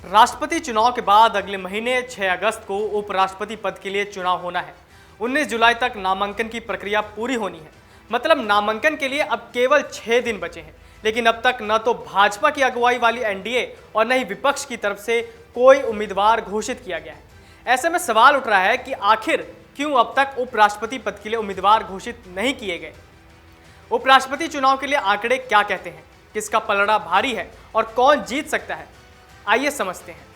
राष्ट्रपति चुनाव के बाद अगले महीने 6 अगस्त को उपराष्ट्रपति पद के लिए चुनाव होना है। 19 जुलाई तक नामांकन की प्रक्रिया पूरी होनी है। मतलब नामांकन के लिए अब केवल 6 दिन बचे हैं। लेकिन अब तक न तो भाजपा की अगुवाई वाली एनडीए और न ही विपक्ष की तरफ से कोई उम्मीदवार घोषित किया गया है। ऐसे में सवाल उठ रहा है कि आखिर क्यों अब तक उपराष्ट्रपति पद के लिए उम्मीदवार घोषित नहीं किए गए। उपराष्ट्रपति चुनाव के लिए आंकड़े क्या कहते हैं, किसका पलड़ा भारी है और कौन जीत सकता है, आइए समझते हैं।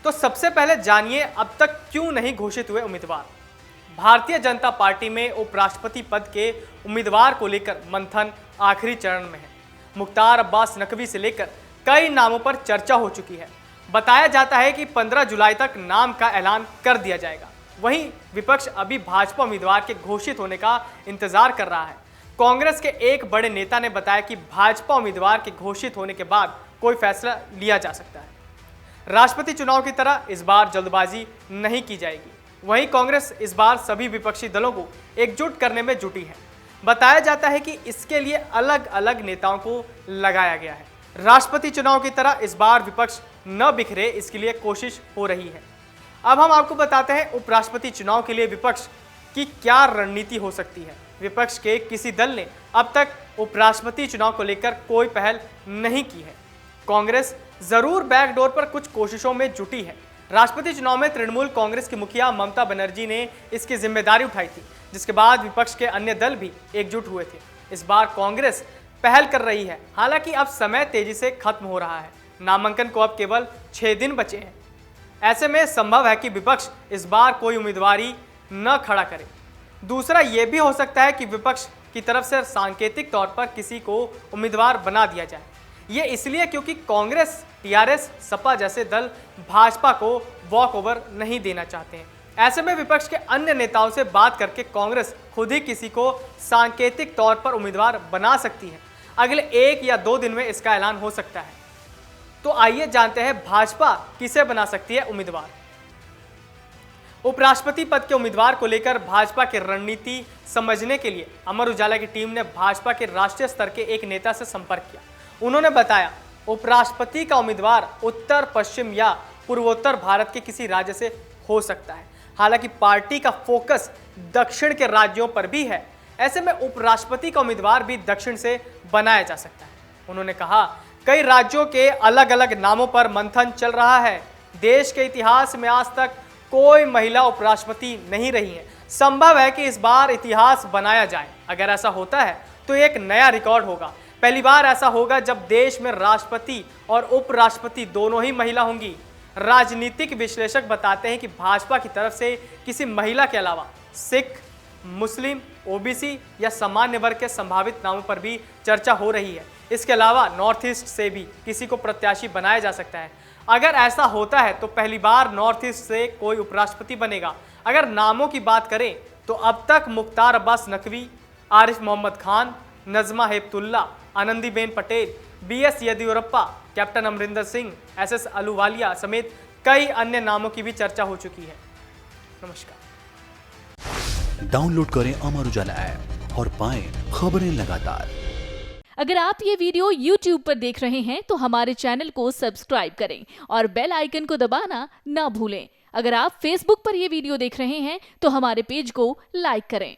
तो सबसे पहले जानिए अब तक क्यों नहीं घोषित हुए उम्मीदवार। भारतीय जनता पार्टी में उपराष्ट्रपति पद के उम्मीदवार को लेकर मंथन आखिरी चरण में है। मुख्तार अब्बास नकवी से लेकर कई नामों पर चर्चा हो चुकी है। बताया जाता है कि 15 जुलाई तक नाम का ऐलान कर दिया जाएगा। वहीं विपक्ष अभी भाजपा उम्मीदवार के घोषित होने का इंतजार कर रहा है। कांग्रेस के एक बड़े नेता ने बताया कि भाजपा उम्मीदवार के घोषित होने के बाद कोई फैसला लिया जा सकता है। राष्ट्रपति चुनाव की तरह इस बार जल्दबाजी नहीं की जाएगी। वहीं कांग्रेस इस बार सभी विपक्षी दलों को एकजुट करने में जुटी है। बताया जाता है कि इसके लिए अलग अलग नेताओं को लगाया गया है। राष्ट्रपति चुनाव की तरह इस बार विपक्ष न बिखरे, इसके लिए कोशिश हो रही है। अब हम आपको बताते हैं उपराष्ट्रपति चुनाव के लिए विपक्ष की क्या रणनीति हो सकती है। विपक्ष के किसी दल ने अब तक उपराष्ट्रपति चुनाव को लेकर कोई पहल नहीं की है। कांग्रेस जरूर बैकडोर पर कुछ कोशिशों में जुटी है। राष्ट्रपति चुनाव में तृणमूल कांग्रेस की मुखिया ममता बनर्जी ने इसकी जिम्मेदारी उठाई थी, जिसके बाद विपक्ष के अन्य दल भी एकजुट हुए थे। इस बार कांग्रेस पहल कर रही है। हालांकि अब समय तेजी से खत्म हो रहा है। नामांकन को अब केवल 6 दिन बचे हैं। ऐसे में संभव है कि विपक्ष इस बार कोई उम्मीदवारी न खड़ा करे। दूसरा ये भी हो सकता है कि विपक्ष की तरफ से सांकेतिक तौर पर किसी को उम्मीदवार बना दिया जाए। ये इसलिए क्योंकि कांग्रेस, टीआरएस, सपा जैसे दल भाजपा को वॉक ओवर नहीं देना चाहते हैं। ऐसे में विपक्ष के अन्य नेताओं से बात करके कांग्रेस खुद ही किसी को सांकेतिक तौर पर उम्मीदवार बना सकती है। अगले 1 या 2 दिन में इसका ऐलान हो सकता है। तो आइए जानते हैं भाजपा किसे बना सकती है उम्मीदवार। उपराष्ट्रपति पद के उम्मीदवार को लेकर भाजपा की रणनीति समझने के लिए अमर उजाला की टीम ने भाजपा के राष्ट्रीय स्तर के एक नेता से संपर्क किया। उन्होंने बताया उपराष्ट्रपति का उम्मीदवार उत्तर, पश्चिम या पूर्वोत्तर भारत के किसी राज्य से हो सकता है। हालांकि पार्टी का फोकस दक्षिण के राज्यों पर भी है। ऐसे में उपराष्ट्रपति का उम्मीदवार भी दक्षिण से बनाया जा सकता है। उन्होंने कहा कई राज्यों के अलग अलग नामों पर मंथन चल रहा है। देश के इतिहास में आज तक कोई महिला उपराष्ट्रपति नहीं रही है। संभव है कि इस बार इतिहास बनाया जाए। अगर ऐसा होता है तो एक नया रिकॉर्ड होगा। पहली बार ऐसा होगा जब देश में राष्ट्रपति और उपराष्ट्रपति दोनों ही महिला होंगी। राजनीतिक विश्लेषक बताते हैं कि भाजपा की तरफ से किसी महिला के अलावा सिख, मुस्लिम, ओबीसी या सामान्य वर्ग के संभावित नामों पर भी चर्चा हो रही है। इसके अलावा नॉर्थ ईस्ट से भी किसी को प्रत्याशी बनाया जा सकता है। अगर ऐसा होता है तो पहली बार नॉर्थ ईस्ट से कोई उपराष्ट्रपति बनेगा। अगर नामों की बात करें तो अब तक मुख्तार अब्बास नकवी, आरिफ मोहम्मद खान, नजमा हेपतुल्ला, आनंदीबेन पटेल, बीएस येदियुरप्पा, कैप्टन अमरिंदर सिंह, एसएस अहलूवालिया समेत कई अन्य नामों की भी चर्चा हो चुकी है। नमस्कार। डाउनलोड करें अमर उजाला ऐप और पाएं खबरें लगातार। अगर आप ये वीडियो YouTube पर देख रहे हैं तो हमारे चैनल को सब्सक्राइब करें और बेल आइकन को दबाना ना भूलें। अगर आप Facebook पर ये वीडियो देख रहे हैं तो हमारे पेज को लाइक करें।